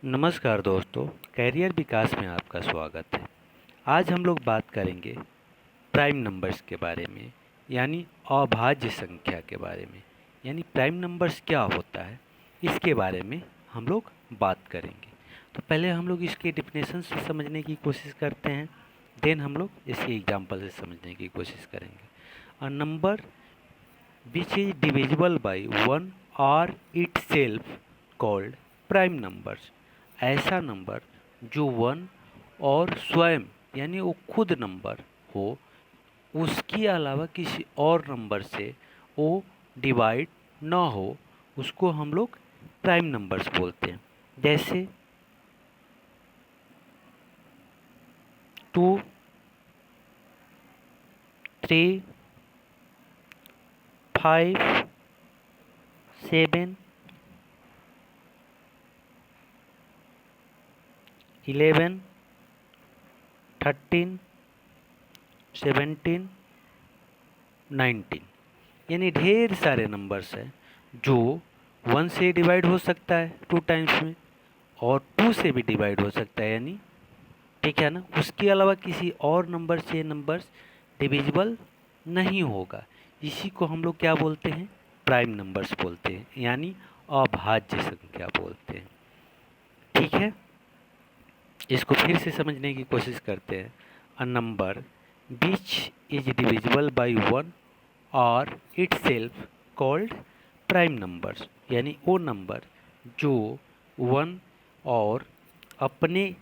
नमस्कार दोस्तों, कैरियर विकास में आपका स्वागत है। आज हम लोग बात करेंगे प्राइम नंबर्स के बारे में, यानी अभाज्य संख्या के बारे में। यानी प्राइम नंबर्स क्या होता है, इसके बारे में हम लोग बात करेंगे। तो पहले हम लोग इसके डेफिनेशन से समझने की कोशिश करते हैं, देन हम लोग इसके एग्जाम्पल से समझने की कोशिश करेंगे। A number which is divisible by 1 or itself called prime numbers. ऐसा नंबर जो 1 और स्वयं यानी वो खुद नंबर हो, उसके अलावा किसी और नंबर से वो डिवाइड ना हो, उसको हम लोग प्राइम नंबर्स बोलते हैं। जैसे 2, 3, 5, 7, 11, 13, 17, 19। यानी ढेर सारे नंबर्स हैं जो 1 से डिवाइड हो सकता है 2 टाइम्स में, और 2 से भी डिवाइड हो सकता है, यानी ठीक है ना। उसके अलावा किसी और नंबर से नंबर्स डिविजिबल नहीं होगा। इसी को हम लोग क्या बोलते हैं? प्राइम नंबर्स बोलते हैं, यानी अभाज्य संख्या बोलते हैं। ठीक है, इसको फिर से समझने की कोशिश करते हैं। अ number which is divisible by 1 और it self called prime numbers. यानी वो नंबर जो 1 और अपने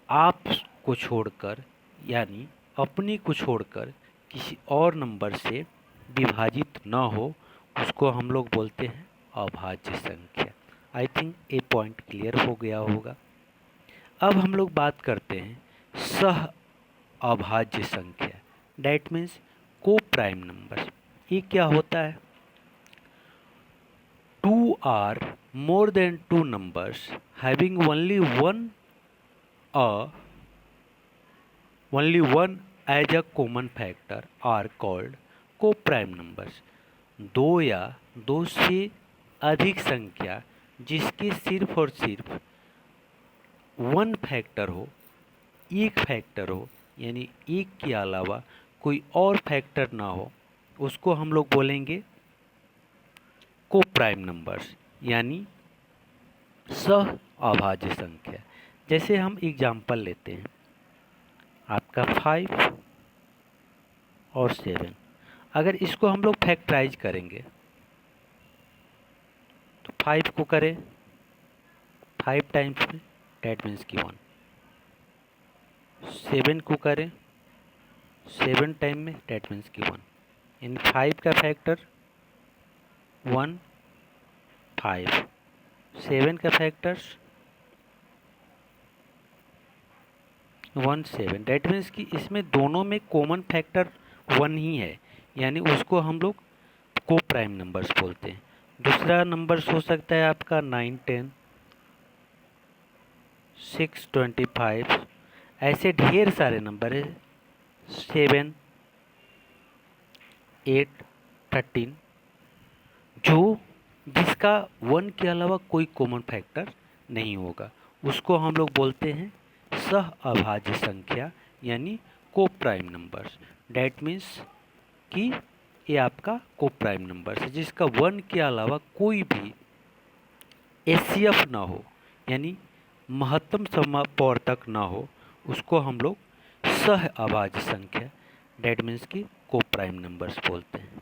आप को छोड़कर, यानी अपने को छोड़कर किसी और नंबर से विभाजित न हो, उसको हम लोग बोलते हैं अभाज्य संख्या। आई थिंक ये पॉइंट क्लियर हो गया होगा। अब हम लोग बात करते हैं सह अभाज्य संख्या, डैट मीन्स को प्राइम नंबर। ये क्या होता है? 2 are more than 2 numbers having only one as a common factor are called co-prime numbers। दो या दो से अधिक संख्या जिसके सिर्फ और सिर्फ वन फैक्टर हो, एक फैक्टर हो, यानी एक के अलावा कोई और फैक्टर ना हो, उसको हम लोग बोलेंगे को प्राइम नंबर्स, यानी सह अभाज्य संख्या। जैसे हम एग्जाम्पल लेते हैं, आपका 5 और 7। अगर इसको हम लोग फैक्टराइज करेंगे तो 5 को करें 5 टाइम्स में, डैट मीन्स की 1। 7 को करें 7 टाइम में, डैट मीन्स की 1। यानी 5 का फैक्टर 1, 5। 7 का फैक्टर्स 1, 7। डैट मीन्स कि इसमें दोनों में कॉमन फैक्टर 1 ही है, यानी उसको हम लोग को प्राइम नंबर्स बोलते हैं। दूसरा नंबर्स हो सकता है आपका 9, 10, 6, 25। ऐसे ढेर सारे नंबर है, 7, 8, 13, जो जिसका 1 के अलावा कोई कॉमन फैक्टर नहीं होगा, उसको हम लोग बोलते हैं सह अभाज्य संख्या, यानी को प्राइम नंबर्स। डैट मीन्स कि ये आपका को प्राइम नंबर्स है जिसका 1 के अलावा कोई भी एचसीएफ ना हो, यानी महत्तम समवर्तक ना हो, उसको हम लोग सह अभाज्य संख्या, डैट मीन्स कि को प्राइम नंबर्स बोलते हैं।